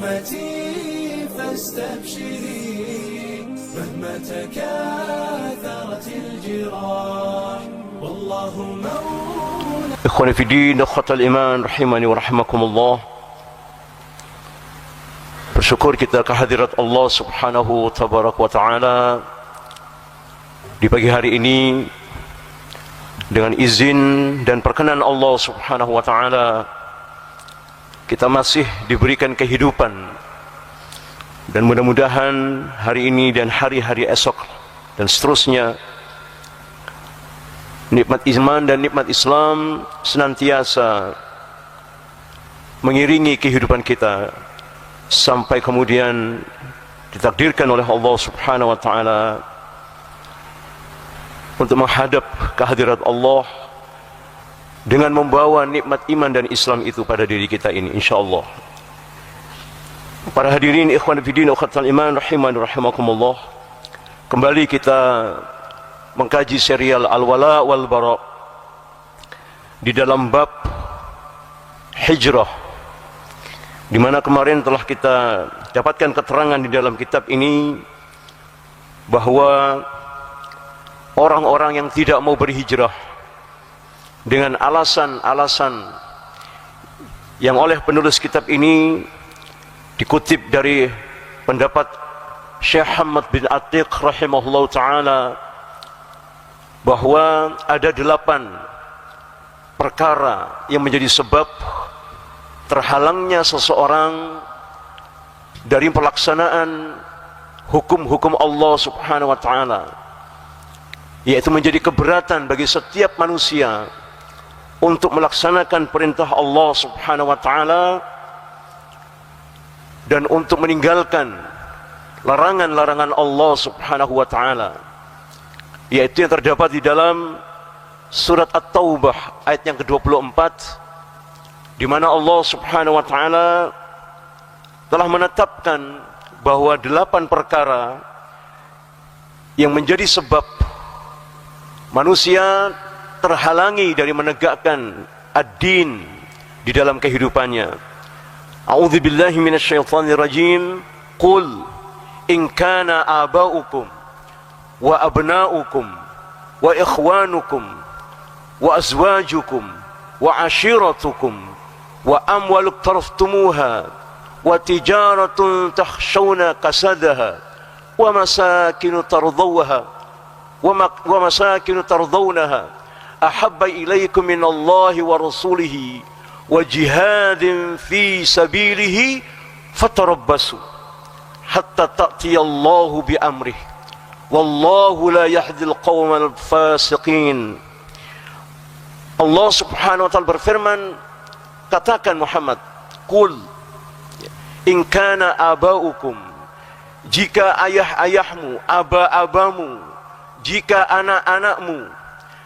أمتي فاستبشري مهما تكاثرت الجراح والله مولانا. إخواني في الدين، أخوة الإيمان rahimani wa rahimakumullah. Bersyukur kita kehadirat Allah subhanahu tabarak wa ta'ala di pagi hari ini. Dengan izin dan perkenan Allah subhanahu wa ta'ala, kita masih diberikan kehidupan. Dan mudah-mudahan hari ini dan hari-hari esok dan seterusnya, nikmat iman dan nikmat Islam senantiasa mengiringi kehidupan kita sampai kemudian ditakdirkan oleh Allah subhanahu wa ta'ala untuk menghadap kehadirat Allah dengan membawa nikmat iman dan Islam itu pada diri kita ini, insyaallah. Para hadirin ikhwan fillah ukhatul iman rahimani rahimakumullah, kembali kita mengkaji serial Al-Wala wal Bara di dalam bab hijrah, di mana kemarin telah kita dapatkan keterangan di dalam kitab ini bahwa orang-orang yang tidak mau berhijrah dengan alasan-alasan yang oleh penulis kitab ini dikutip dari pendapat Syekh Hamad bin Atiq rahimahullah ta'ala, bahwa ada 8 perkara yang menjadi sebab terhalangnya seseorang dari pelaksanaan hukum-hukum Allah subhanahu wa ta'ala, yaitu menjadi keberatan bagi setiap manusia untuk melaksanakan perintah Allah subhanahu wa ta'ala dan untuk meninggalkan larangan-larangan Allah subhanahu wa ta'ala, yaitu yang terdapat di dalam surat At-Taubah ayat yang ke-24, di mana Allah subhanahu wa ta'ala telah menetapkan bahwa 8 perkara yang menjadi sebab manusia terhalangi dari menegakkan ad-din di dalam kehidupannya. A'udzubillahi minasyaitonir rajim. Qul in kana aba'ukum wa abna'ukum wa ikhwanukum wa azwajukum wa ashiratukum wa amwaluk taraftumuha wa tijaratun takhshawna kasadaha wa masakinu tardawha ومساكن ترضونها أحب إليكم من الله ورسوله وجهاد في سبيله فتربصوا حتى تأتي الله بأمره والله لا يهدي القوم الفاسقين. Allah subhanahu wa ta'ala berfirman, katakan Muhammad, Qul in kana aba'ukum, jika ayah-ayahmu, aba-abamu, jika anak-anakmu,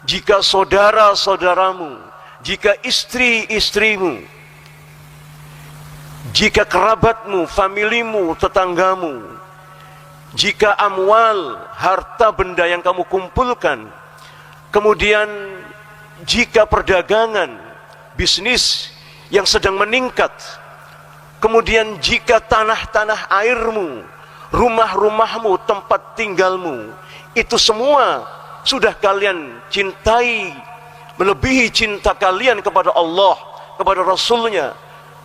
jika saudara-saudaramu, jika istri-istrimu, jika kerabatmu, familimu, tetanggamu, jika amwal, harta benda yang kamu kumpulkan, kemudian jika perdagangan, bisnis yang sedang meningkat, kemudian jika tanah-tanah airmu, rumah-rumahmu, tempat tinggalmu, itu semua sudah kalian cintai melebihi cinta kalian kepada Allah, kepada Rasulnya,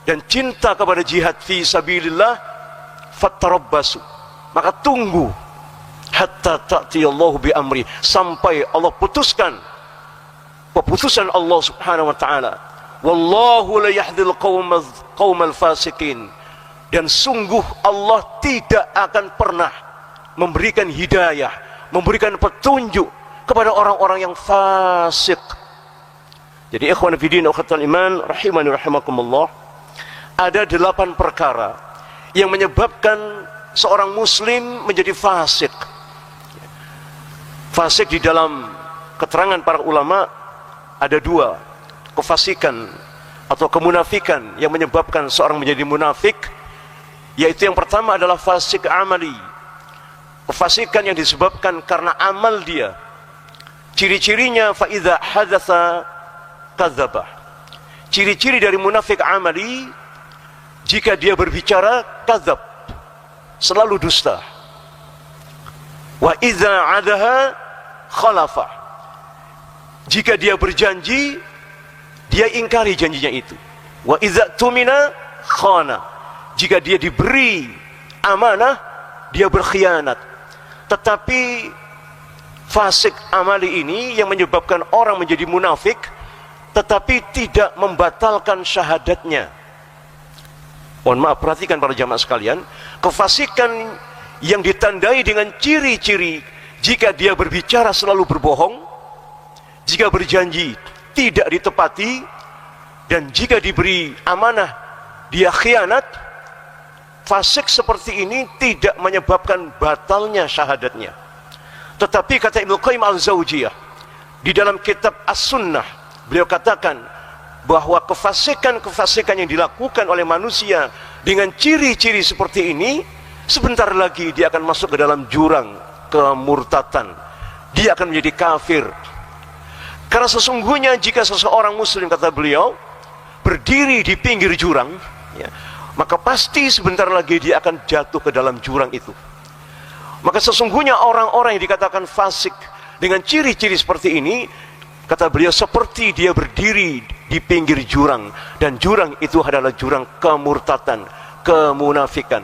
dan cinta kepada jihad fi sabilillah, fatarabbasu, maka tunggu hatta ta'tiyallahu bi amri, sampai Allah putuskan keputusan Allah subhanahu wa ta'ala. Wallahu la yahdil qaumal fasikin, dan sungguh Allah tidak akan pernah memberikan hidayah, memberikan petunjuk kepada orang-orang yang fasik. Jadi ikhwan fillah ukhatul iman rahimani rahimakumullah, ada 8 perkara yang menyebabkan seorang muslim menjadi fasik. Fasik di dalam keterangan para ulama ada 2, kefasikan atau kemunafikan yang menyebabkan seorang menjadi munafik, yaitu yang pertama adalah fasik amali, kefasikan yang disebabkan karena amal dia. Ciri-cirinya fa idza hadatsa kadzdzaba. Ciri-ciri dari munafik amali, jika dia berbicara kadzab, selalu dusta. Wa idza adaha khalafa. Jika dia berjanji, dia ingkari janjinya itu. Wa idza tumina khana. Jika dia diberi amanah, dia berkhianat. Tetapi fasik amali ini yang menyebabkan orang menjadi munafik, tetapi tidak membatalkan syahadatnya. Mohon maaf, perhatikan para jamaah sekalian, kefasikan yang ditandai dengan ciri-ciri jika dia berbicara selalu berbohong, jika berjanji tidak ditepati, dan jika diberi amanah dia khianat. Fasik seperti ini tidak menyebabkan batalnya syahadatnya. Tetapi kata Ibnu Qayyim al-Jauziyah di dalam kitab As-Sunnah, beliau katakan bahwa kefasikan-kefasikan yang dilakukan oleh manusia dengan ciri-ciri seperti ini, sebentar lagi dia akan masuk ke dalam jurang kemurtatan. Dia akan menjadi kafir. Karena sesungguhnya jika seseorang muslim, kata beliau, berdiri di pinggir jurang, ya, maka pasti sebentar lagi dia akan jatuh ke dalam jurang itu. Maka sesungguhnya orang-orang yang dikatakan fasik dengan ciri-ciri seperti ini, kata beliau, seperti dia berdiri di pinggir jurang, dan jurang itu adalah jurang kemurtatan, kemunafikan.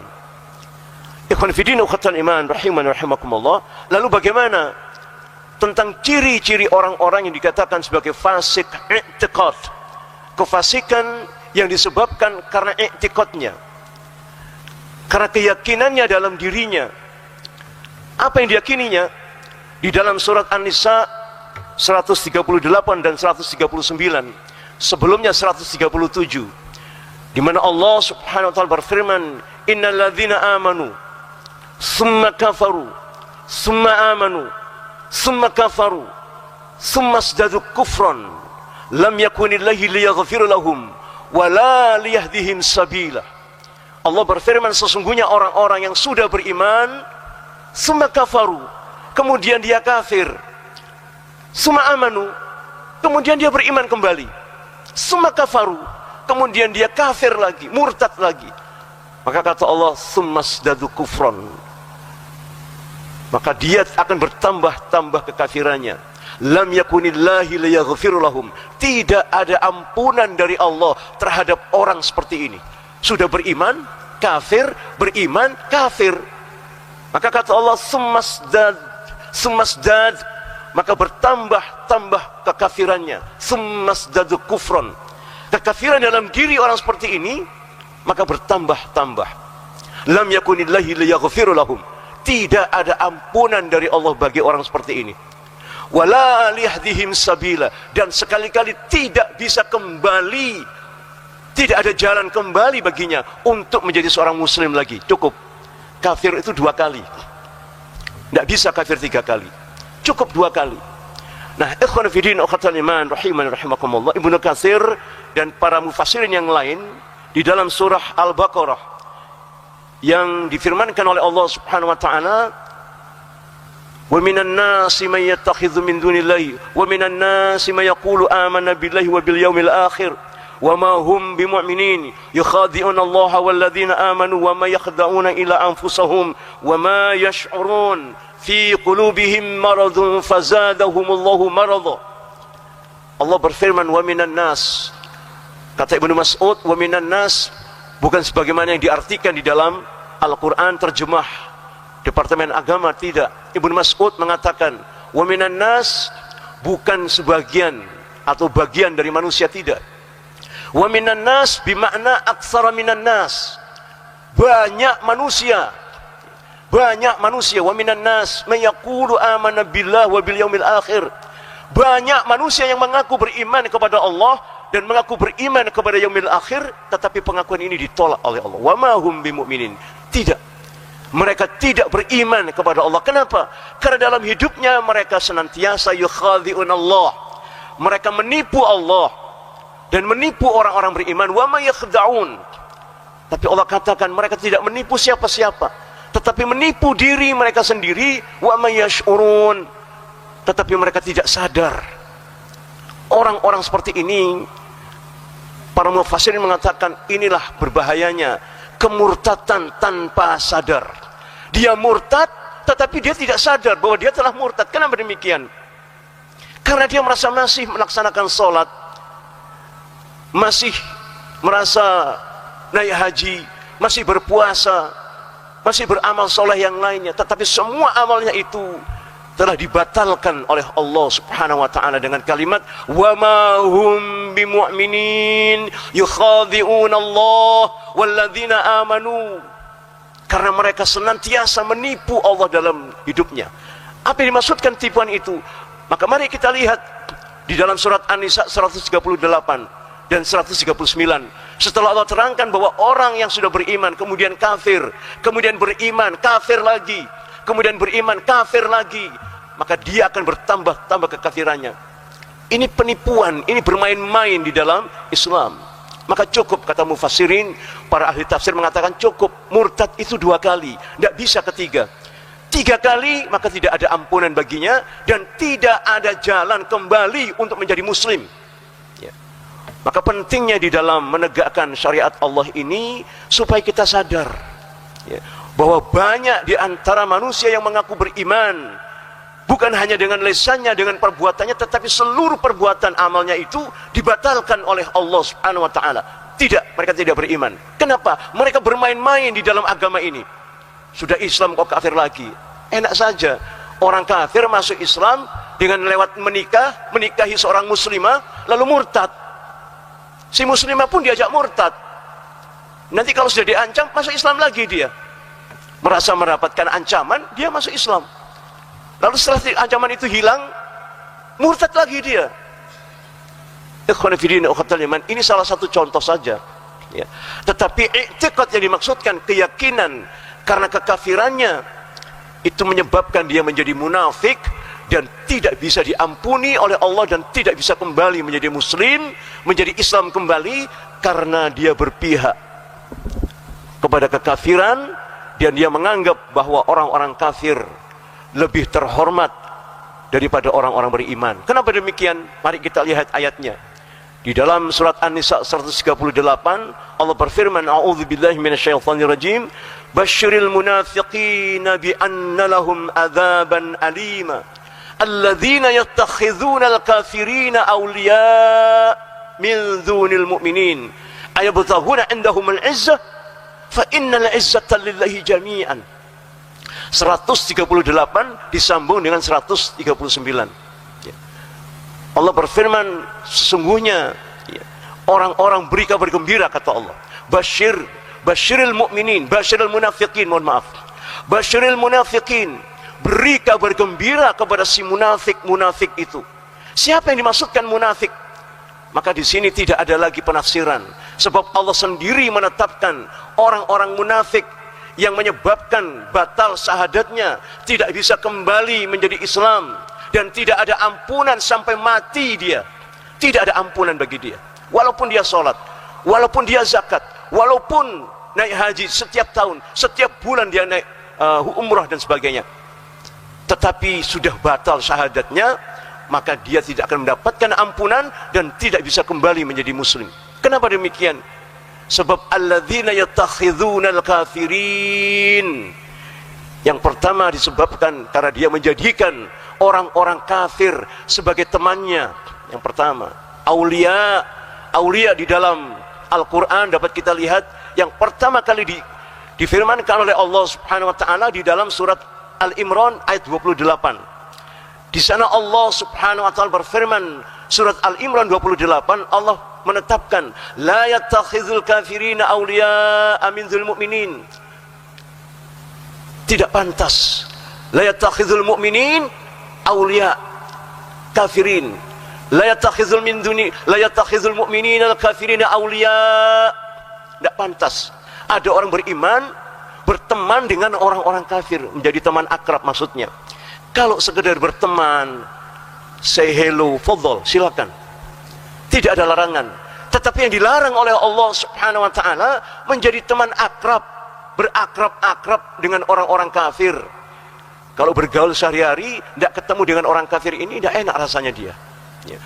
Ikhwan fillah ukhtal iman rahiman rahimakumullah. Lalu bagaimana tentang ciri-ciri orang-orang yang dikatakan sebagai fasik i'tiqad? Kefasikan yang disebabkan karena i'tiqadnya, karena keyakinannya dalam dirinya. Apa yang diyakininya? Di dalam surat An-Nisa 138 dan 139, sebelumnya 137, di mana Allah Subhanahu wa taala berfirman, "Innal ladzina amanu summa kafaru summa amanu summa kafaru summa zdadu kufran lam yakunillahi liyaghfir lahum wala liyahdihim sabila." Allah berfirman, sesungguhnya orang-orang yang sudah beriman, summa kafaru, kemudian dia kafir, summa amanu, kemudian dia beriman kembali, summa kafaru, kemudian dia kafir lagi, murtad lagi. Maka kata Allah, summa zdadu kufran, maka dia akan bertambah-tambah kekafirannya. Lam yakunillahi liyaghfir lahum, tidak ada ampunan dari Allah terhadap orang seperti ini. Sudah beriman, kafir, beriman, kafir. Maka kata Allah, summasdad, maka bertambah-tambah kekafirannya. Summasdadu kufran, kekafiran dalam diri orang seperti ini, maka bertambah-tambah. Lam yakunillahi liyaghfir lahum, tidak ada ampunan dari Allah bagi orang seperti ini. Wala liyahdihim sabila, dan sekali-kali tidak bisa kembali, tidak ada jalan kembali baginya untuk menjadi seorang muslim lagi. Cukup kafir itu 2 kali, tidak bisa kafir 3 kali, cukup 2 kali. Nah, ikhwan fillah ukhtal iman rahiman rahimakumullah, Ibnu Katsir dan para mufassirin yang lain di dalam surah Al-Baqarah yang difirmankan oleh Allah Subhanahu wa taala, wa minan nasi may yattakhidhu min dunillahi wa minan nasi may yaqulu amanna billahi wa bil yaumil akhir wa ma hum bimu'minin yukhadi'una Allah wal ladzina amanu wa ma yakhda'una ila anfusahum wa ma yash'urun fi qulubihim maradun fazadahumullahu marada. Allah berfirman, wa minan nas, kata Ibnu Mas'ud, wa minan nas bukan sebagaimana yang diartikan di dalam Al-Quran terjemah Departemen Agama, tidak. Ibnu Mas'ud mengatakan, wa minan nas bukan sebagian atau bagian dari manusia, tidak. Wa minan nas bimakna aksara minan nas, banyak manusia, banyak manusia. Wa minan nas may yaqulu amanna billah wa bil yaumil akhir, banyak manusia yang mengaku beriman kepada Allah dan mengaku beriman kepada yaumil akhir, tetapi pengakuan ini ditolak oleh Allah. Wa ma hum bimu'minin, tidak, mereka tidak beriman kepada Allah. Kenapa? Karena dalam hidupnya mereka senantiasa yukhadi'un Allah, mereka menipu Allah dan menipu orang-orang beriman. Wa ma yakhda'un, tapi Allah katakan mereka tidak menipu siapa-siapa, tetapi menipu diri mereka sendiri. Wa ma yash'urun, tetapi mereka tidak sadar. Orang-orang seperti ini, para mufassirin mengatakan inilah berbahayanya kemurtatan tanpa sadar. Dia murtad, tetapi dia tidak sadar bahwa dia telah murtad. Kenapa demikian? Karena dia merasa masih melaksanakan sholat, masih merasa naik haji, masih berpuasa, masih beramal soleh yang lainnya, tetapi semua amalnya itu telah dibatalkan oleh Allah Subhanahu wa taala dengan kalimat wa ma hum bimu'minin yukhadi'un Allah walladzina amanu. Karena mereka senantiasa menipu Allah dalam hidupnya. Apa yang dimaksudkan tipuan itu? Maka mari kita lihat di dalam surat An-Nisa 138 dan 139. Setelah Allah terangkan bahwa orang yang sudah beriman kemudian kafir, kemudian beriman kafir lagi, kemudian beriman kafir lagi, maka dia akan bertambah kekafirannya. Ini penipuan, ini bermain-main di dalam Islam. Maka cukup, kata mufassirin, para ahli tafsir mengatakan cukup murtad itu 2 kali, tidak bisa ketiga. 3 kali maka tidak ada ampunan baginya dan tidak ada jalan kembali untuk menjadi muslim. Ya. Maka pentingnya di dalam menegakkan syariat Allah ini supaya kita sadar, ya, bahwa banyak di antara manusia yang mengaku beriman, bukan hanya dengan lisannya, dengan perbuatannya, tetapi seluruh perbuatan amalnya itu dibatalkan oleh Allah Subhanahu wa taala. Tidak, mereka tidak beriman. Kenapa? Mereka bermain-main di dalam agama ini. Sudah Islam kok kafir lagi. Enak saja. Orang kafir masuk Islam dengan lewat menikahi seorang muslimah, lalu murtad. Si muslimah pun diajak murtad. Nanti kalau sudah diancam, masuk Islam lagi dia. Merasa mendapatkan ancaman, dia masuk Islam. Lalu setelah ancaman itu hilang, murtad lagi dia. Ini salah satu contoh saja, ya. Tetapi i'tiqad yang dimaksudkan, keyakinan karena kekafirannya itu menyebabkan dia menjadi munafik dan tidak bisa diampuni oleh Allah dan tidak bisa kembali menjadi muslim, menjadi Islam kembali, karena dia berpihak kepada kekafiran dan dia menganggap bahwa orang-orang kafir lebih terhormat daripada orang-orang beriman. Kenapa demikian? Mari kita lihat ayatnya. Di dalam surat An-Nisa 138 Allah berfirman, a'udzubillahi minasyaitonirrajim, basyiril munafiqina bi anna lahum adzaban alima alladzina yattakhidhuna al-kafirina awliya min dunil mu'minin ayabtaghuna indahum al-izzah fa innal izzata lillahi jami'an. 138 disambung dengan 139. Allah berfirman, sesungguhnya orang-orang beri kabar gembira, kata Allah. Basyiril mu'minin, basyiril munafiqin, mohon maaf. Basyiril munafiqin, beri kabar gembira kepada si munafik itu. Siapa yang dimaksudkan munafik? Maka di sini tidak ada lagi penafsiran, sebab Allah sendiri menetapkan orang-orang munafik yang menyebabkan batal syahadatnya, tidak bisa kembali menjadi Islam, dan tidak ada ampunan sampai mati dia. Tidak ada ampunan bagi dia. Walaupun dia sholat, walaupun dia zakat, walaupun naik haji setiap tahun, setiap bulan dia naik umrah dan sebagainya, tetapi sudah batal syahadatnya, maka dia tidak akan mendapatkan ampunan dan tidak bisa kembali menjadi muslim. Kenapa demikian? Sebab alladzina yattakhidhuna al-kafirin, yang pertama disebabkan karena dia menjadikan orang-orang kafir sebagai temannya. Yang pertama, aulia di dalam Al-Quran dapat kita lihat yang pertama kali difirmankan oleh Allah Subhanahu wa taala di dalam surat Al-Imran ayat 28. Di sana Allah Subhanahu wa taala berfirman, surat Al-Imran 28, Allah menetapkan la yattakhidhul kafirina awliya'a minzul mu'minin. Tidak pantas la yattakhidhul mu'minin awliya kafirin, la yattakhidhul mu'minina al-kafirina awliya. Tidak pantas ada orang beriman berteman dengan orang-orang kafir, menjadi teman akrab maksudnya. Kalau sekedar berteman, say hello, fadhol, silakan, tidak ada larangan. Tetapi yang dilarang oleh Allah Subhanahu wa taala menjadi teman akrab, berakrab-akrab dengan orang-orang kafir. Kalau bergaul sehari-hari tidak ketemu dengan orang kafir ini, tidak enak rasanya dia, ya.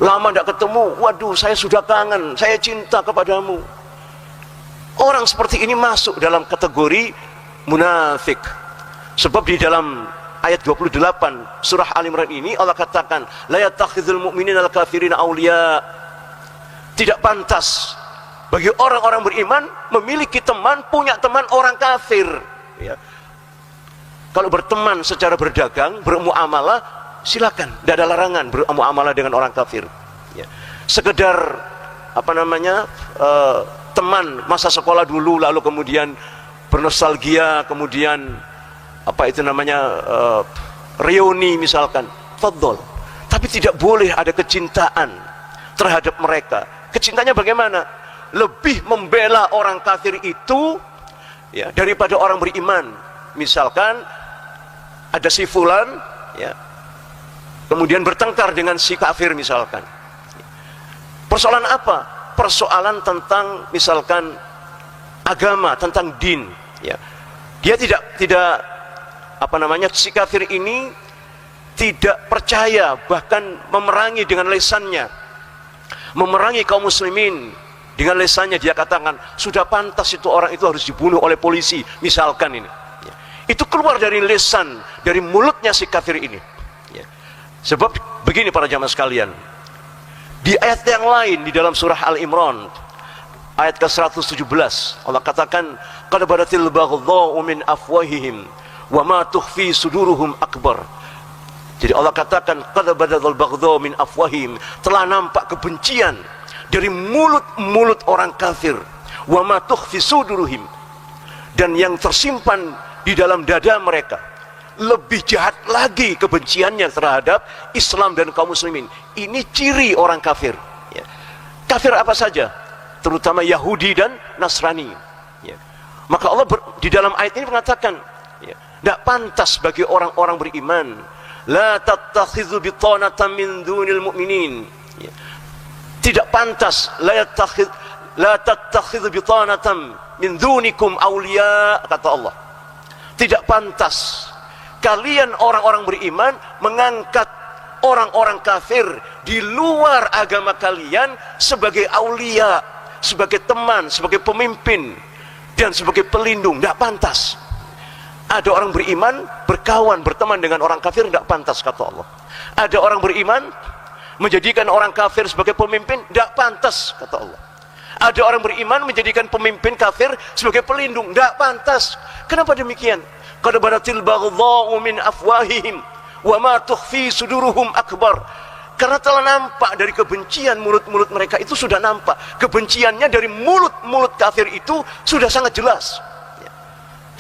Lama tidak ketemu, waduh saya sudah kangen, saya cinta kepadamu. Orang seperti ini masuk dalam kategori munafik. Sebab di dalam ayat 28 surah Al-Imran ini Allah katakan, la yattakhidhul mu'minina al-kafirina awliya. Tidak pantas bagi orang-orang beriman memiliki teman, punya teman orang kafir. Ya. Kalau berteman secara berdagang, bermuamalah, silakan, tidak ada larangan bermuamalah dengan orang kafir. Ya. Sekedar teman masa sekolah dulu, lalu kemudian bernostalgia, kemudian reuni misalkan, fadhol. Tapi tidak boleh ada kecintaan terhadap mereka. Kecintaannya bagaimana? Lebih membela orang kafir itu ya daripada orang beriman. Misalkan ada si fulan ya, kemudian bertengkar dengan si kafir misalkan. Persoalan apa? Persoalan tentang misalkan agama, tentang din ya. Dia tidak si kafir ini tidak percaya, bahkan memerangi dengan lisannya, memerangi kaum muslimin dengan lisannya. Dia katakan sudah pantas itu orang itu harus dibunuh oleh polisi misalkan ini ya. Itu keluar dari lisan, dari mulutnya si kafir ini ya. Sebab begini para jamaah sekalian, di ayat yang lain di dalam surah Al-Imran ayat ke-117 Allah katakan, qad badatil baghdha'u min afwahihim wa ma tukhfi suduruhum akbar. Jadi Allah katakan qad badatil baghdha'u min afwahihim, telah nampak kebencian dari mulut-mulut orang kafir, wa ma tukhfi suduruhum, dan yang tersimpan di dalam dada mereka. Lebih jahat lagi kebenciannya terhadap Islam dan kaum muslimin. Ini ciri orang kafir ya. Kafir apa saja, terutama Yahudi dan Nasrani ya. Maka Allah di dalam ayat ini mengatakan ya, tidak pantas bagi orang-orang beriman, la tattakhidhu bitanatan min dunil mu'minin ya. Tidak pantas, la tattakhidhu bitanatan min dunikum awliya, kata Allah. Tidak pantas kalian orang-orang beriman mengangkat orang-orang kafir di luar agama kalian sebagai aulia, sebagai teman, sebagai pemimpin, dan sebagai pelindung. Tidak pantas. Ada orang beriman berkawan, berteman dengan orang kafir, tidak pantas, kata Allah. Ada orang beriman menjadikan orang kafir sebagai pemimpin, tidak pantas, kata Allah. Ada orang beriman menjadikan pemimpin kafir sebagai pelindung, tidak pantas. Kenapa demikian? Qad badatil baghdha'u min afwahihim wa ma tukhfi suduruhum akbar. Karena telah nampak dari kebencian mulut-mulut mereka itu, sudah nampak kebenciannya dari mulut-mulut kafir itu sudah sangat jelas ya.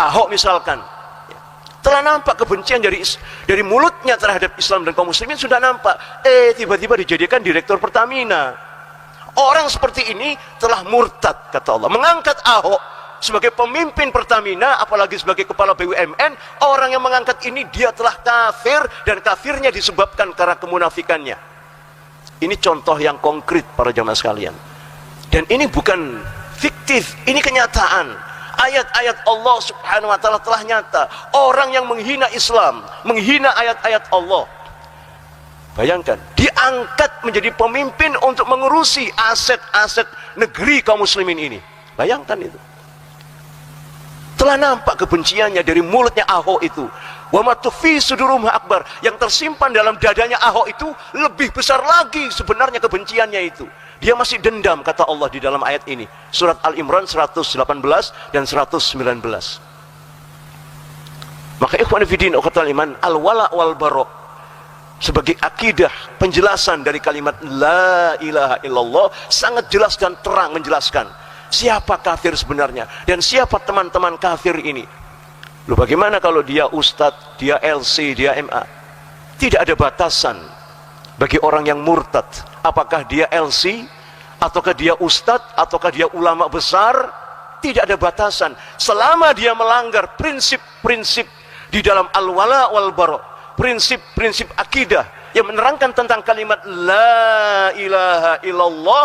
Ahok misalkan ya, telah nampak kebencian dari mulutnya terhadap Islam dan kaum muslimin, sudah nampak. Tiba-tiba dijadikan direktur Pertamina. Orang seperti ini telah murtad, kata Allah. Mengangkat Ahok sebagai pemimpin Pertamina, apalagi sebagai kepala BUMN, orang yang mengangkat ini dia telah kafir, dan kafirnya disebabkan karena kemunafikannya. Ini contoh yang konkret para jamaah sekalian, dan ini bukan fiktif, ini kenyataan. Ayat-ayat Allah subhanahu wa ta'ala telah nyata. Orang yang menghina Islam, menghina ayat-ayat Allah, bayangkan, diangkat menjadi pemimpin untuk mengurusi aset-aset negeri kaum muslimin ini. Bayangkan itu. Telah nampak kebenciannya dari mulutnya Ahok itu. Wa ma tukhfi suduruhum akbar. Yang tersimpan dalam dadanya Ahok itu lebih besar lagi sebenarnya kebenciannya itu. Dia masih dendam, kata Allah di dalam ayat ini. Surat Al-Imran 118 dan 119. Maka ikhwan fillah ukhtal iman, al-wala wal bara sebagai akidah, penjelasan dari kalimat la ilaha illallah sangat jelas dan terang menjelaskan siapa kafir sebenarnya dan siapa teman-teman kafir ini. Loh, bagaimana kalau dia ustadz, dia LC, dia MA? Tidak ada batasan bagi orang yang murtad. Apakah dia LC, ataukah dia ustadz, ataukah dia ulama besar? Tidak ada batasan. Selama dia melanggar prinsip-prinsip di dalam al-wala wal bara, prinsip-prinsip akidah yang menerangkan tentang kalimat la ilaha illallah,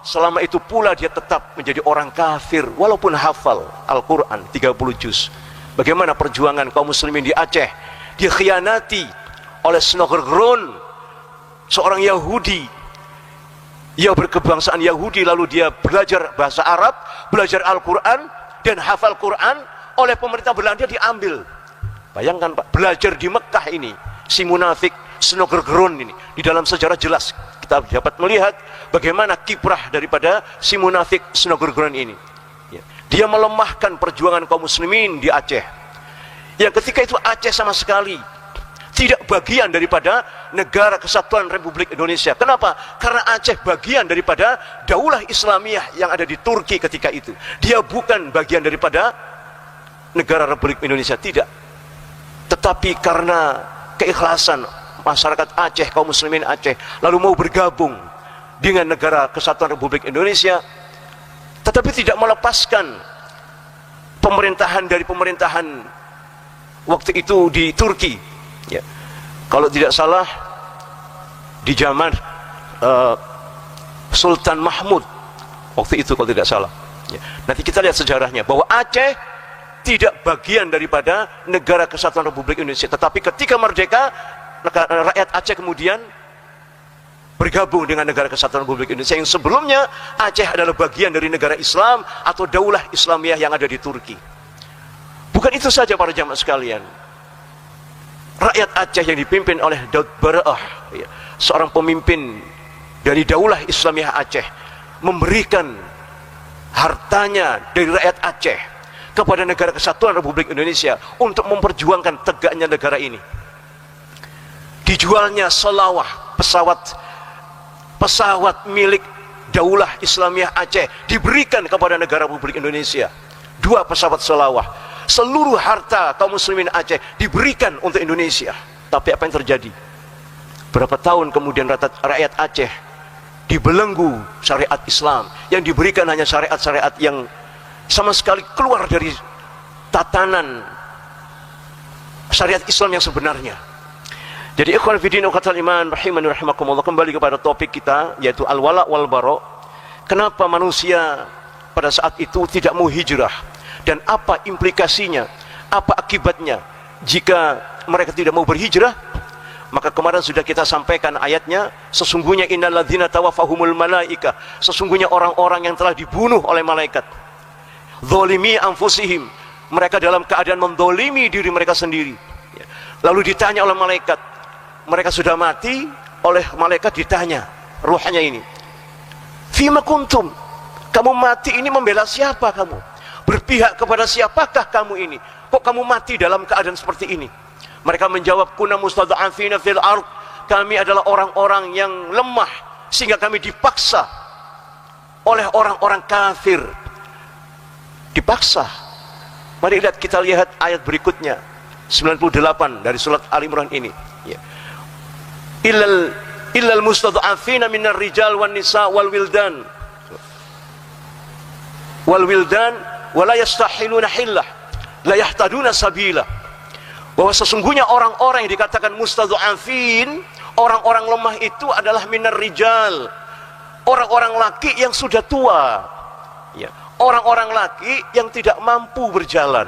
selama itu pula dia tetap menjadi orang kafir walaupun hafal Al-Quran 30 juz. Bagaimana perjuangan kaum muslimin di Aceh, dikhianati oleh Snogorgrun, seorang Yahudi Ia berkebangsaan Yahudi, lalu dia belajar bahasa Arab, belajar Al-Quran, dan hafal Quran, oleh pemerintah Belanda diambil. Bayangkan Pak, belajar di Mekah ini, si munafik Snoggergron ini, di dalam sejarah jelas kita dapat melihat bagaimana kiprah daripada si munafik Snoggergron ini. Dia melemahkan perjuangan kaum muslimin di Aceh. Yang ketika itu Aceh sama sekali tidak bagian daripada negara kesatuan Republik Indonesia. Kenapa? Karena Aceh bagian daripada Daulah Islamiyah yang ada di Turki ketika itu. Dia bukan bagian daripada negara Republik Indonesia, tidak. Tetapi karena keikhlasan masyarakat Aceh, kaum muslimin Aceh, lalu mau bergabung dengan negara kesatuan Republik Indonesia, tetapi tidak melepaskan pemerintahan dari pemerintahan waktu itu di Turki. Ya. Kalau tidak salah di zaman Sultan Mahmud waktu itu, kalau tidak salah. Ya. Nanti kita lihat sejarahnya bahwa Aceh tidak bagian daripada negara kesatuan Republik Indonesia, tetapi ketika merdeka rakyat Aceh kemudian bergabung dengan negara kesatuan Republik Indonesia, yang sebelumnya Aceh adalah bagian dari negara Islam atau Daulah Islamiyah yang ada di Turki. Bukan itu saja para jamaah sekalian, rakyat Aceh yang dipimpin oleh Daud Bara'ah, ya, seorang pemimpin dari Daulah Islamiyah Aceh, memberikan hartanya dari rakyat Aceh kepada negara kesatuan Republik Indonesia untuk memperjuangkan tegaknya negara ini. Dijualnya Solawah, pesawat milik Daulah Islamiyah Aceh, diberikan kepada negara Republik Indonesia. 2 pesawat Solawah. Seluruh harta kaum muslimin Aceh diberikan untuk Indonesia. Tapi apa yang terjadi? Berapa tahun kemudian rakyat Aceh dibelenggu syariat Islam, yang diberikan hanya syariat-syariat yang sama sekali keluar dari tatanan syariat Islam yang sebenarnya. Jadi ikhwan fillah uqatal iman rahimani rahimakumullah, kembali kepada topik kita yaitu al-wala wal bara. Kenapa manusia pada saat itu tidak mau hijrah, dan apa implikasinya, apa akibatnya jika mereka tidak mau berhijrah? Maka kemarin sudah kita sampaikan ayatnya, sesungguhnya innalladzina tawaffahumul malaika, sesungguhnya orang-orang yang telah dibunuh oleh malaikat, zalimi anfusihim, mereka dalam keadaan mendolimi diri mereka sendiri. Lalu ditanya oleh malaikat, mereka sudah mati, oleh malaikat ditanya ruhnya ini, fima kuntum, kamu mati ini membela siapa kamu? Berpihak kepada siapakah kamu ini? Kok kamu mati dalam keadaan seperti ini? Mereka menjawab, kunna mustada'afina fil ard, kami adalah orang-orang yang lemah sehingga kami dipaksa oleh orang-orang kafir. Dipaksa. Mari kita lihat ayat berikutnya, 98 dari surat Al Imran ini. Ya. Illal mustad'afina minar rijal wan nisa wal wildan wala yastahiluna hillah la yahtaduna sabila. Bahwa sesungguhnya orang-orang yang dikatakan mustad'afin, orang-orang lemah itu adalah minar rijal, orang-orang laki yang sudah tua, ya, orang-orang laki yang tidak mampu berjalan.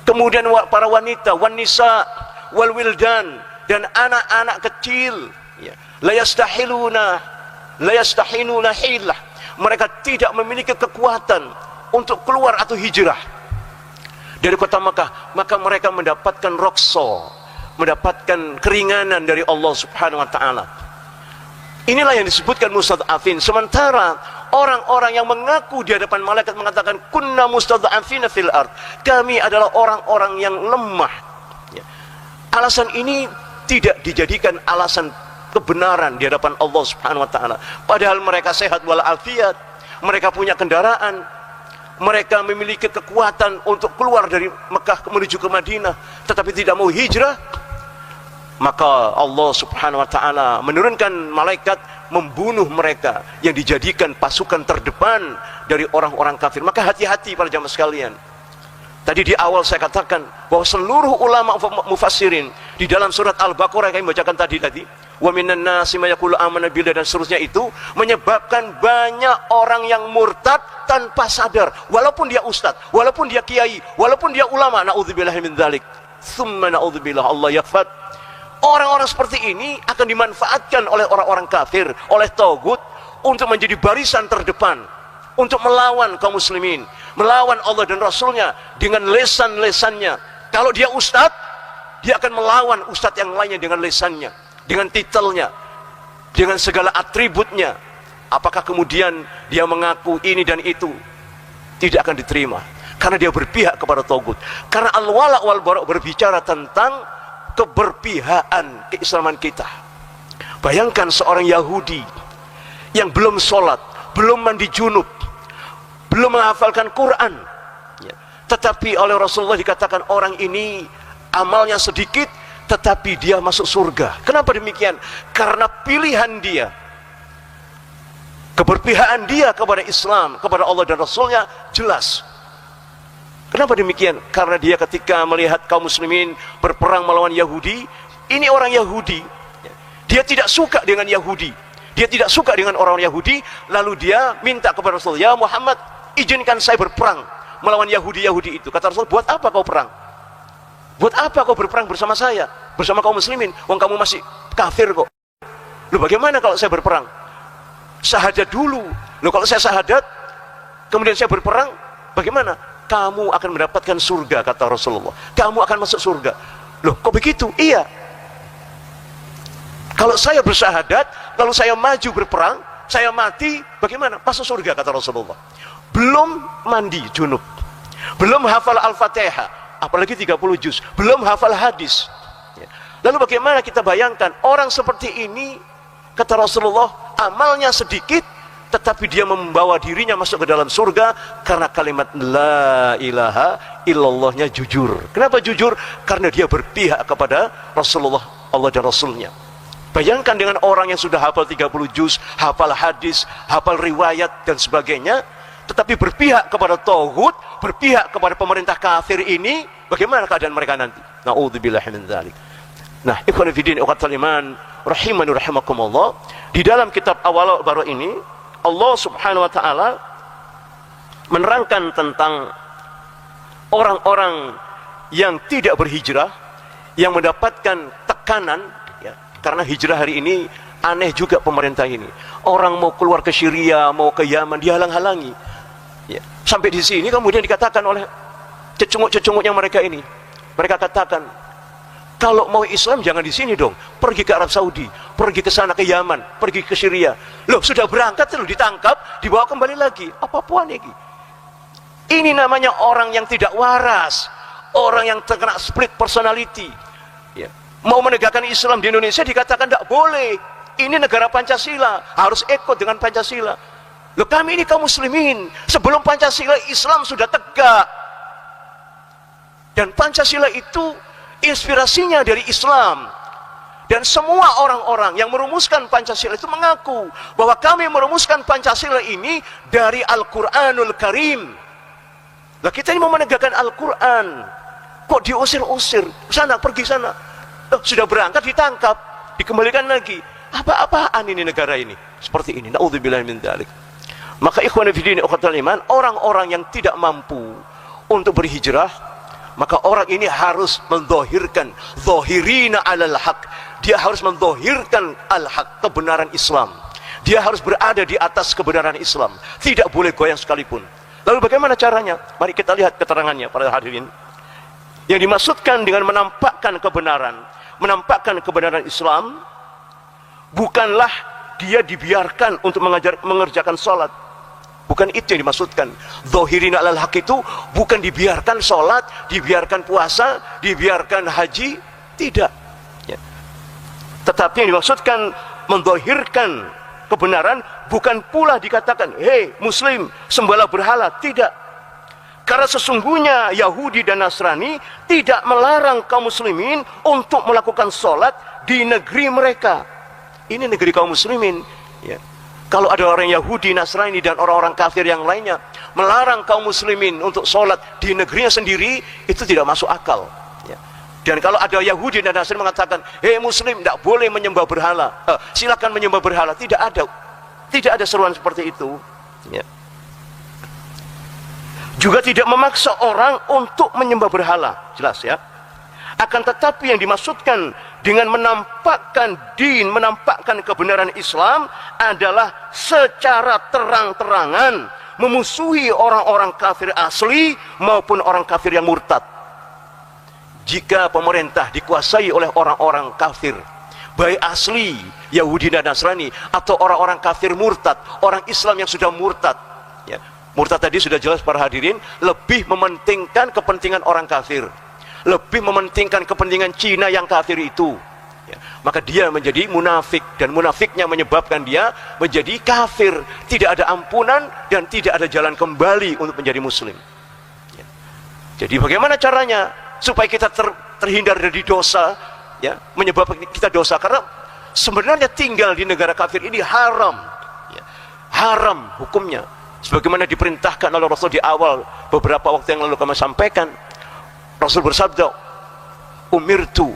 Kemudian para wanita, wan nisa wal wildan, dan anak-anak kecil, ya, la yastahinuna hillah, mereka tidak memiliki kekuatan untuk keluar atau hijrah dari kota Makkah, maka mereka mendapatkan rokso, mendapatkan keringanan dari Allah Subhanahu wa taala. Inilah yang disebutkan mustad'afin. Sementara orang-orang yang mengaku di hadapan malaikat mengatakan kunna mustad'afina fil ard, kami adalah orang-orang yang lemah. Ya. Alasan ini tidak dijadikan alasan kebenaran di hadapan Allah Subhanahu wa taala. Padahal mereka sehat walafiat, mereka punya kendaraan, mereka memiliki kekuatan untuk keluar dari Mekah menuju ke Madinah, tetapi tidak mau hijrah. Maka Allah Subhanahu wa taala menurunkan malaikat membunuh mereka yang dijadikan pasukan terdepan dari orang-orang kafir. Maka hati-hati para jamaah sekalian. Tadi di awal saya katakan bahwa seluruh ulama mufassirin di dalam surat Al-Baqarah yang kami bacakan tadi, wa minan nasi may yaqulu amanna billahi, dan seterusnya, itu menyebabkan banyak orang yang murtad tanpa sadar, walaupun dia ustadz, walaupun dia kiai, walaupun dia ulama, naudzubillahi min dzalik, tsumma naudzubillah, Allah yafat. Orang-orang seperti ini akan dimanfaatkan oleh orang-orang kafir, oleh tagut, untuk menjadi barisan terdepan, untuk melawan kaum muslimin, melawan Allah dan Rasulnya dengan lesan-lesannya. Kalau dia ustadz, dia akan melawan ustadz yang lainnya dengan lesannya, dengan titelnya, dengan segala atributnya. Apakah kemudian dia mengaku ini dan itu? Tidak akan diterima, karena dia berpihak kepada tagut. Karena al-wala wal bara berbicara tentang keberpihakan keislaman kita. Bayangkan seorang Yahudi yang belum sholat, belum mandi junub, belum menghafalkan Quran, tetapi oleh Rasulullah dikatakan orang ini amalnya sedikit, tetapi dia masuk surga. Kenapa demikian? Karena pilihan dia, keberpihakan dia kepada Islam, kepada Allah dan Rasulnya jelas. Kenapa demikian? Karena dia ketika melihat kaum muslimin berperang melawan Yahudi, ini orang Yahudi, dia tidak suka dengan Yahudi, dia tidak suka dengan orang Yahudi, lalu dia minta kepada Rasul, ya Muhammad, izinkan saya berperang melawan Yahudi itu. Kata Rasul, buat apa kau perang? Buat apa kau berperang bersama saya, bersama kaum muslimin? Wong kamu masih kafir kok. Loh, bagaimana kalau saya berperang? Syahadat dulu. Loh, kalau saya syahadat kemudian saya berperang, bagaimana? Kamu akan mendapatkan surga, kata Rasulullah. Kamu akan masuk surga. Loh, kok begitu? Iya. Kalau saya bersyahadat, lalu saya maju berperang, saya mati, bagaimana? Masuk surga, kata Rasulullah. Belum mandi junub, belum hafal Al-Fatihah, apalagi 30 juz, belum hafal hadis. Lalu bagaimana kita bayangkan orang seperti ini, kata Rasulullah, amalnya sedikit, tetapi dia membawa dirinya masuk ke dalam surga karena kalimat la ilaha illallahnya jujur. Kenapa jujur? Karena dia berpihak kepada Rasulullah, Allah dan Rasulnya. Bayangkan dengan orang yang sudah hafal 30 juz, hafal hadis, hafal riwayat dan sebagainya, tetapi berpihak kepada tauhid, berpihak kepada pemerintah kafir ini, bagaimana keadaan mereka nanti? Na'udzubillahi min dzalik. Nah, ikhwan fillah uqatul iman rahimani rahimakumullah, di dalam kitab Awal Baru ini Allah subhanahu wa ta'ala menerangkan tentang orang-orang yang tidak berhijrah, yang mendapatkan tekanan, ya, karena hijrah hari ini aneh juga pemerintah ini. Orang mau keluar ke Syria, mau ke Yaman, dihalang-halangi, ya. Sampai di sini kemudian dikatakan oleh cecunguk-cecunguknya mereka ini, mereka katakan, kalau mau Islam jangan di sini dong, pergi ke Arab Saudi, pergi ke sana ke Yaman, pergi ke Syria. Loh, sudah berangkat loh, ditangkap, dibawa kembali lagi. Apa puan ini? Ini namanya orang yang tidak waras, orang yang terkena split personality. Ya. Mau menegakkan Islam di Indonesia dikatakan tidak boleh. Ini negara Pancasila, harus ikut dengan Pancasila. Loh, kami ini kaum muslimin, sebelum Pancasila Islam sudah tegak. Dan Pancasila itu inspirasinya dari Islam. Dan semua orang-orang yang merumuskan Pancasila itu mengaku bahwa kami merumuskan Pancasila ini dari Al-Quranul Karim. Nah, kita ini mau menegakkan Al-Quran, kok diusir-usir, sana pergi sana. Sudah berangkat ditangkap, dikembalikan lagi. Apa-apaan ini negara ini? Seperti ini. Na'udzubillahi min dzalik. Maka ikhwan fillah ukhwatul iman, orang-orang yang tidak mampu untuk berhijrah, maka orang ini harus mendzohirkan zahirina alal haq. Dia harus mendzohirkan al-haq, kebenaran Islam. Dia harus berada di atas kebenaran Islam, tidak boleh goyang sekalipun. Lalu bagaimana caranya? Mari kita lihat keterangannya para hadirin. Yang dimaksudkan dengan menampakkan kebenaran Islam, bukanlah dia dibiarkan untuk mengerjakan sholat. Bukan itu yang dimaksudkan. Zahirina alal haq itu bukan dibiarkan sholat, dibiarkan puasa, dibiarkan haji, tidak. Ya. Tetapi yang dimaksudkan menzahirkan kebenaran, bukan pula dikatakan, hei muslim, sembahlah berhala, tidak. Karena sesungguhnya Yahudi dan Nasrani tidak melarang kaum muslimin untuk melakukan sholat di negeri mereka. Ini negeri kaum muslimin, ya. Kalau ada orang Yahudi, Nasrani dan orang-orang kafir yang lainnya melarang kaum muslimin untuk sholat di negerinya sendiri, itu tidak masuk akal, ya. Dan kalau ada Yahudi dan Nasrani mengatakan, hei muslim, tidak boleh menyembah berhala, silakan menyembah berhala, tidak ada seruan seperti itu, ya. Juga tidak memaksa orang untuk menyembah berhala, jelas ya. Akan tetapi yang dimaksudkan dengan menampakkan din, menampakkan kebenaran Islam adalah secara terang-terangan memusuhi orang-orang kafir asli maupun orang kafir yang murtad. Jika pemerintah dikuasai oleh orang-orang kafir, baik asli Yahudi dan Nasrani atau orang-orang kafir murtad, orang Islam yang sudah murtad, ya, murtad tadi sudah jelas para hadirin, lebih mementingkan kepentingan orang kafir, lebih mementingkan kepentingan Cina yang kafir itu, ya, maka dia menjadi munafik, dan munafiknya menyebabkan dia menjadi kafir, tidak ada ampunan dan tidak ada jalan kembali untuk menjadi muslim, ya. Jadi bagaimana caranya supaya kita terhindar dari dosa, ya, menyebabkan kita dosa? Karena sebenarnya tinggal di negara kafir ini haram, ya, haram hukumnya, sebagaimana diperintahkan oleh Rasul di awal beberapa waktu yang lalu kami sampaikan. Rasul bersabda, umirtu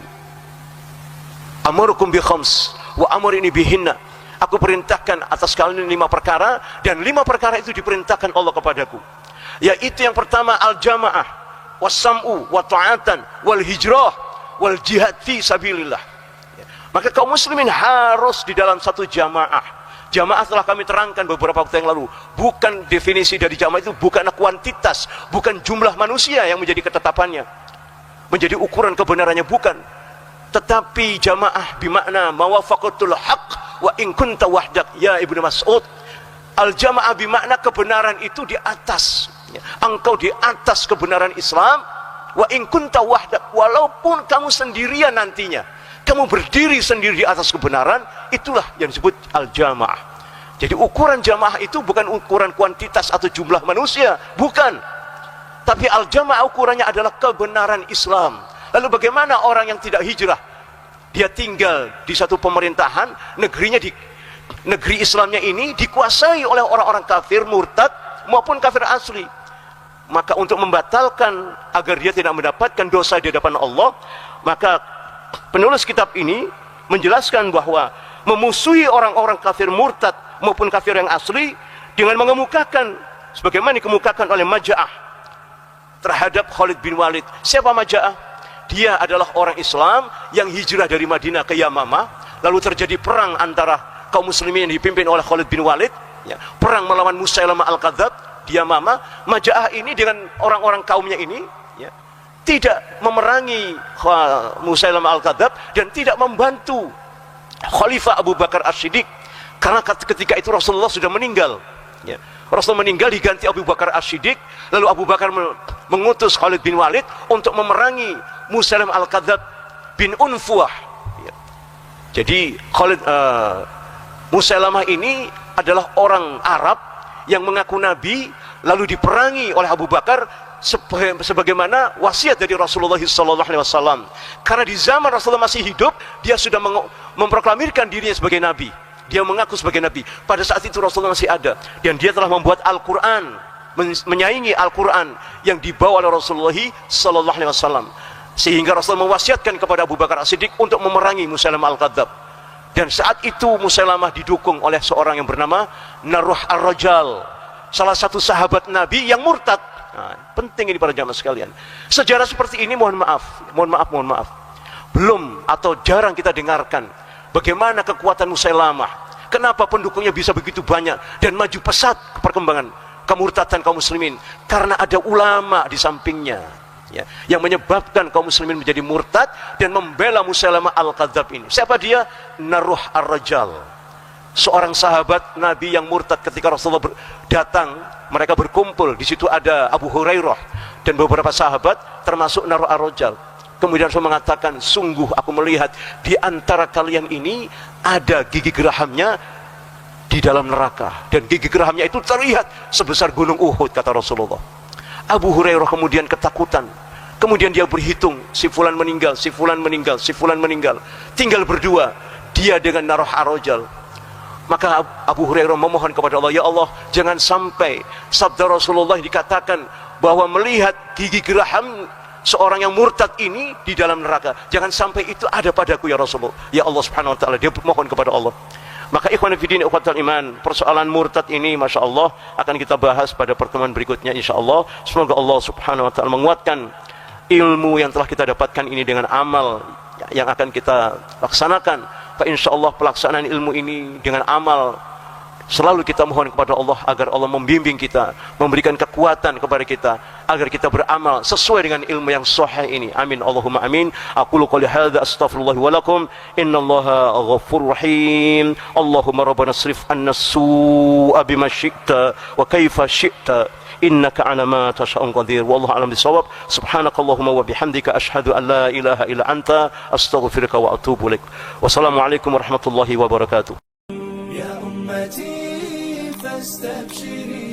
amurukum bi khams wa amurini bihinna. Aku perintahkan atas kalian 5 perkara, dan 5 perkara itu diperintahkan Allah kepadaku, yaitu yang pertama al-jamaah wassam'u wa ta'atan wal hijrah wal jihad fi sabilillah. Maka kaum muslimin harus di dalam satu jamaah. Jamaah telah kami terangkan beberapa waktu yang lalu, bukan definisi dari jamaah itu bukanlah kuantitas, bukan jumlah manusia yang menjadi ketetapannya, menjadi ukuran kebenarannya, bukan. Tetapi jamaah bimakna mawafaqatul haq wa in kunta wahdak, ya Ibnu Mas'ud. Al jamaah bimakna kebenaran itu di atas, ya, engkau di atas kebenaran Islam, wa in kunta wahdak, walaupun kamu sendirian nantinya, kamu berdiri sendiri di atas kebenaran, itulah yang disebut al-jamaah. Jadi ukuran jamaah itu bukan ukuran kuantitas atau jumlah manusia, bukan. Tapi al-jamaah ukurannya adalah kebenaran Islam. Lalu bagaimana orang yang tidak hijrah? Dia tinggal di satu pemerintahan, negeri Islamnya ini dikuasai oleh orang-orang kafir murtad maupun kafir asli. Maka untuk membatalkan agar dia tidak mendapatkan dosa di hadapan Allah, maka penulis kitab ini menjelaskan bahwa memusuhi orang-orang kafir murtad maupun kafir yang asli dengan mengemukakan sebagaimana dikemukakan oleh Maja'ah terhadap Khalid bin Walid. Siapa Maja'ah? Dia adalah orang Islam yang hijrah dari Madinah ke Yamamah, lalu terjadi perang antara kaum muslimin yang dipimpin oleh Khalid bin Walid, ya, perang melawan Musailamah al-Kadzdzab di Yamamah. Maja'ah ini dengan orang-orang kaumnya ini, ya, tidak memerangi Musailamah al-Kadzdzab dan tidak membantu Khalifah Abu Bakar As-Siddiq, karena ketika itu Rasulullah sudah meninggal, ya. Rasul meninggal, diganti Abu Bakar As-Siddiq, lalu Abu Bakar mengutus Khalid bin Walid untuk memerangi Musailamah al-Kadzdzab bin Unfuah, ya. Jadi Musailamah ini adalah orang Arab yang mengaku nabi, lalu diperangi oleh Abu Bakar sebagaimana wasiat dari Rasulullah SAW. Karena di zaman Rasulullah masih hidup, dia sudah memproklamirkan dirinya sebagai nabi. Dia mengaku sebagai nabi. Pada saat itu Rasulullah masih ada, dan dia telah membuat Al-Quran, menyaingi Al-Quran yang dibawa oleh Rasulullah SAW. Sehingga Rasulullah mewasiatkan kepada Abu Bakar As-Siddiq untuk memerangi Musailamah al-Kadzdzab. Dan saat itu Musailamah didukung oleh seorang yang bernama Naruh Ar-Rajal, salah satu sahabat Nabi yang murtad. Nah, penting ini para jamaah sekalian. Sejarah seperti ini mohon maaf, belum atau jarang kita dengarkan bagaimana kekuatan Musailamah, kenapa pendukungnya bisa begitu banyak dan maju pesat ke perkembangan kemurtadan kaum muslimin. Karena ada ulama di sampingnya, ya, yang menyebabkan kaum muslimin menjadi murtad dan membela Musailamah al-Kadzdzab ini. Siapa dia? Naruh Ar-Rajal, seorang sahabat Nabi yang murtad. Ketika Rasulullah datang, mereka berkumpul. Di situ ada Abu Hurairah dan beberapa sahabat, termasuk Naruh Ar-Rajal. Kemudian Rasul mengatakan, sungguh aku melihat di antara kalian ini ada gigi gerahamnya di dalam neraka, dan gigi gerahamnya itu terlihat sebesar gunung Uhud, kata Rasulullah. Abu Hurairah kemudian ketakutan. Kemudian dia berhitung, si fulan meninggal, si fulan meninggal, si fulan meninggal. Tinggal berdua, dia dengan Naruh Ar-Rajal. Maka Abu Hurairah memohon kepada Allah, ya Allah, jangan sampai sabda Rasulullah dikatakan bahwa melihat gigi geraham seorang yang murtad ini di dalam neraka, jangan sampai itu ada padaku ya Rasulullah, ya Allah subhanahu wa ta'ala. Dia mohon kepada Allah. Maka ikhwan fillah ikhwatul iman, persoalan murtad ini Masya Allah akan kita bahas pada pertemuan berikutnya insya Allah. Semoga Allah subhanahu wa ta'ala menguatkan ilmu yang telah kita dapatkan ini dengan amal yang akan kita laksanakan. Fa insyaallah pelaksanaan ilmu ini dengan amal, selalu kita mohon kepada Allah agar Allah membimbing kita, memberikan kekuatan kepada kita agar kita beramal sesuai dengan ilmu yang sahih ini. Amin Allahumma amin. Aqulu qouli hadza astaghfirullah wa lakum innallaha ghafurur rahim. Allahumma rabbana srif anna su'a bima syi'ta wa kaifa syi'ta innaka 'ala ma tasha'un qadir. Wallahu a'lam bissawab. Subhanakallahumma wa bihamdika asyhadu an la ilaha illa anta astaghfiruka wa atubu ilaik. Wassalamualaikum warahmatullahi wabarakatuh. يا أمتي فاستبشري